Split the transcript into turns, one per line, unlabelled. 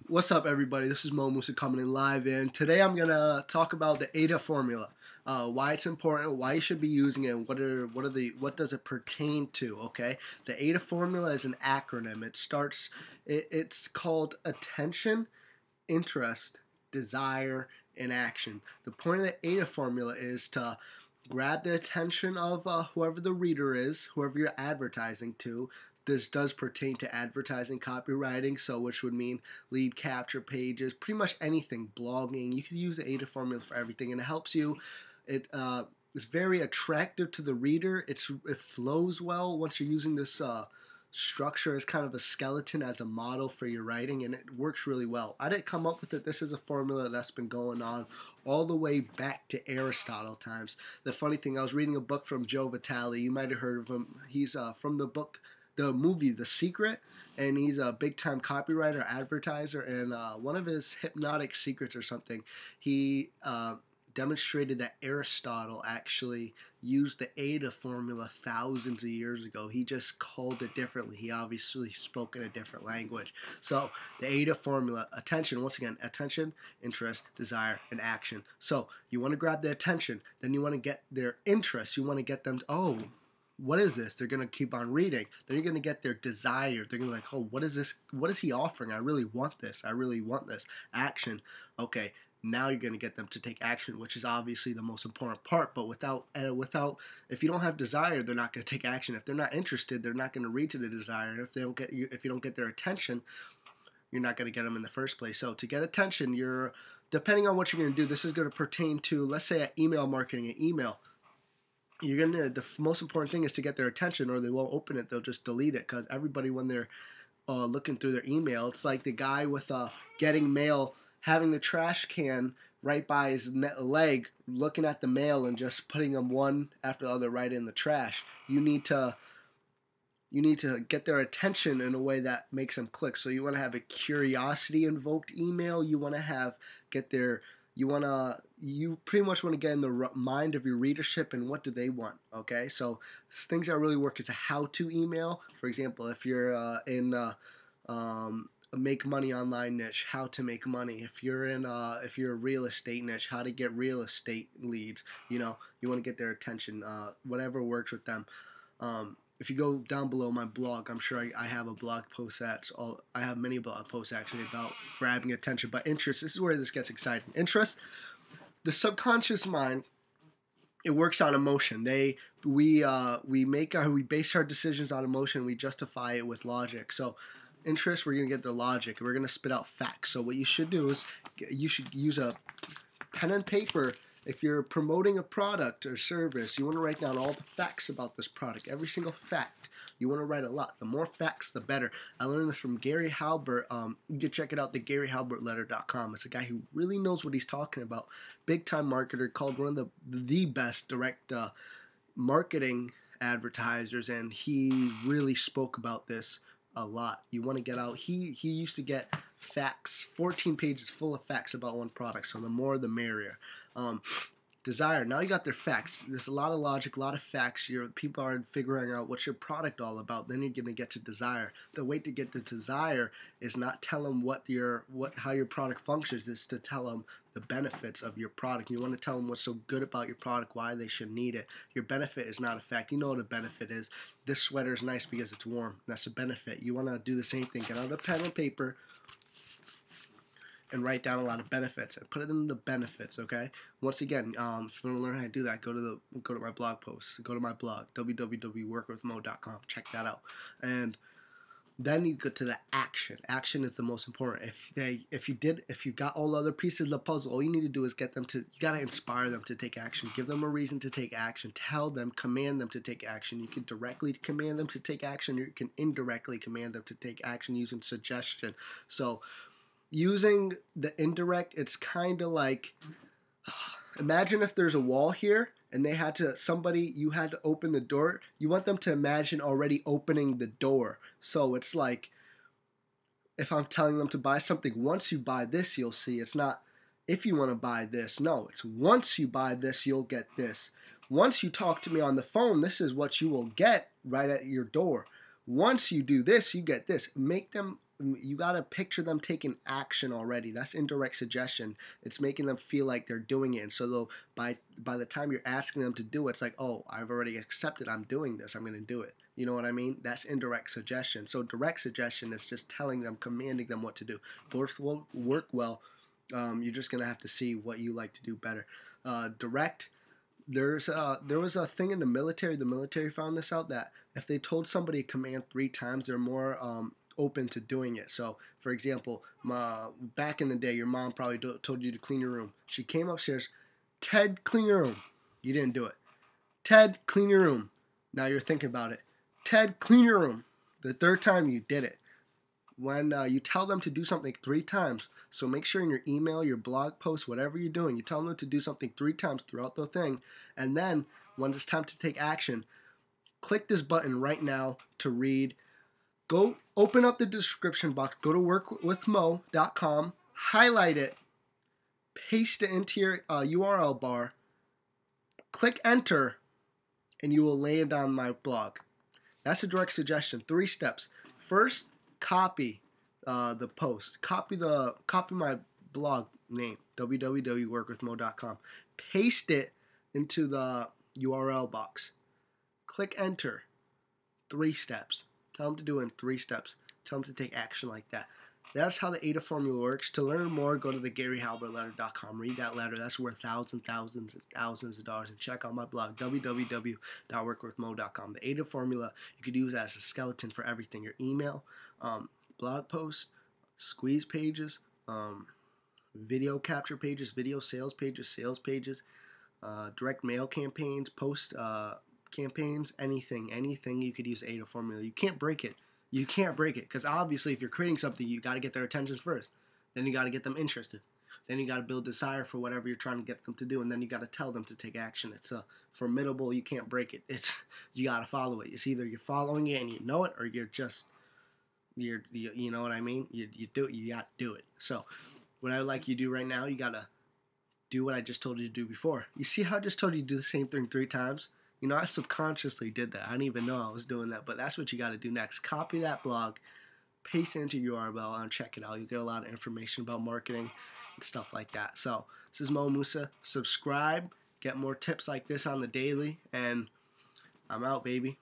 What's up, everybody? This is Mo Musa coming in live, and today I'm gonna talk about the AIDA formula, why it's important, why you should be using it, and what does it pertain to? Okay, the AIDA formula is an acronym. It's called attention, interest, desire, and action. The point of the AIDA formula is to grab the attention of whoever the reader is, whoever you're advertising to. This does pertain to advertising copywriting, so which would mean lead capture pages, pretty much anything, blogging. You can use the AIDA formula for everything, and it helps you. It is very attractive to the reader. It flows well once you're using this structure as kind of a skeleton as a model for your writing, and it works really well. I didn't come up with it. This is a formula that's been going on all the way back to Aristotle times. The funny thing, I was reading a book from Joe Vitale. You might have heard of him. He's from the movie The Secret, and he's a big time copywriter, advertiser, and one of his hypnotic secrets or something, he demonstrated that Aristotle actually used the AIDA formula thousands of years ago. He just called it differently. He obviously spoke in a different language. So the AIDA formula, attention, once again, attention, interest, desire, and action. So you want to grab their attention, then you want to get their interest. You want to get them to, oh, what is this? They're going to keep on reading. Then you're going to get their desire. They're going to be like, oh, what is this? What is he offering? I really want this. I really want this. Action. Okay, now you're going to get them to take action, which is obviously the most important part. But without, if you don't have desire, they're not going to take action. If they're not interested, they're not going to read to the desire. If you don't get their attention, you're not going to get them in the first place. So to get attention, depending on what you're going to do, this is going to pertain to, let's say, email marketing, an email. The most important thing is to get their attention, or they won't open it. They'll just delete it, because everybody, when they're looking through their email, it's like the guy with getting mail, having the trash can right by his leg, looking at the mail and just putting them one after the other right in the trash. You need to get their attention in a way that makes them click. So you want to have a curiosity invoked email. You want to you pretty much want to get in the mind of your readership and what do they want. Okay, so things that really work is a how-to email. For example, if you're in a make money online niche, how to make money. If you're a real estate niche, how to get real estate leads. You want to get their attention. Whatever works with them. If you go down below my blog, I'm sure I have a blog post I have many blog posts actually about grabbing attention. But interest, this is where this gets exciting. Interest, the subconscious mind, it works on emotion. We base our decisions on emotion. We justify it with logic. So interest, we're gonna get the logic. We're gonna spit out facts. So what you should do is you should use a pen and paper. If you're promoting a product or service, you want to write down all the facts about this product, every single fact. You want to write a lot. The more facts, the better. I learned this from Gary Halbert. You can check it out, thegaryhalbertletter.com. It's a guy who really knows what he's talking about. Big-time marketer, called one of the best direct marketing advertisers, and he really spoke about this a lot. You want to get out. He used to get facts, 14 pages full of facts about one product. So the more, the merrier. Desire. Now you got their facts. There's a lot of logic, a lot of facts. People are figuring out what's your product all about. Then you're going to get to desire. The way to get to desire is not tell them how your product functions. Is to tell them the benefits of your product. You want to tell them what's so good about your product, why they should need it. Your benefit is not a fact. You know what a benefit is. This sweater is nice because it's warm. That's a benefit. You want to do the same thing. Get out a pen and paper and write down a lot of benefits and put it in the benefits. Okay. Once again, if you want to learn how to do that, go to my blog post. Go to my blog, www.workwithmo.com. Check that out. And then you go to the action. Action is the most important. If you got all the other pieces of the puzzle, all you need to do is you got to inspire them to take action. Give them a reason to take action. Tell them, command them to take action. You can directly command them to take action, or you can indirectly command them to take action using suggestion. So using the indirect, it's kind of like, imagine if there's a wall here and you had to open the door. You want them to imagine already opening the door. So it's like, if I'm telling them to buy something, once you buy this, you'll see. It's not if you want to buy this. No, it's once you buy this, you'll get this. Once you talk to me on the phone, this is what you will get right at your door. Once you do this, you get this. Make them you got to picture them taking action already. That's indirect suggestion. It's making them feel like they're doing it. And so they'll, by the time you're asking them to do it, it's like, oh, I've already accepted I'm doing this. I'm going to do it. You know what I mean? That's indirect suggestion. So direct suggestion is just telling them, commanding them what to do. Both will work well. You're just going to have to see what you like to do better. Direct, there was a thing in the military. The military found this out, that if they told somebody a command 3 times, they're more open to doing it. So, for example, back in the day, your mom probably told you to clean your room. She came upstairs, Ted, clean your room. You didn't do it. Ted, clean your room. Now you're thinking about it. Ted, clean your room. The 3rd time you did it. When you tell them to do something 3 times, so make sure in your email, your blog post, whatever you're doing, you tell them to do something 3 times throughout the thing, and then when it's time to take action, click this button right now to read. Go open up the description box, go to workwithmo.com, highlight it, paste it into your URL bar, click enter, and you will land on my blog. That's a direct suggestion. 3 steps. First, copy the post. Copy my blog name, www.workwithmo.com. Paste it into the URL box. Click enter. 3 steps. Tell them to do it in 3 steps. Tell them to take action like that. That's how the AIDA formula works. To learn more, go to the GaryHalbertLetter.com. Read that letter. That's worth thousands of dollars. And check out my blog, www.workwithmo.com. The AIDA formula, you could use as a skeleton for everything. Your email, blog posts, squeeze pages, video capture pages, video sales pages, direct mail campaigns, post campaigns, anything you could use the AIDA formula. You can't break it. You can't break it, because obviously if you're creating something, you got to get their attention first. Then you got to get them interested. Then you got to build desire for whatever you're trying to get them to do, and then you got to tell them to take action. It's a formidable. You can't break it. You got to follow it. It's either you're following it and you know it, or you know what I mean. You do it. You got to do it. So what I'd like you to do right now, you got to do what I just told you to do before. You see how I just told you to do the same thing 3 times? You know, I subconsciously did that. I didn't even know I was doing that, but that's what you got to do next. Copy that blog, paste it into your URL, and check it out. You'll get a lot of information about marketing and stuff like that. So, this is Mo Musa. Subscribe, get more tips like this on the daily, and I'm out, baby.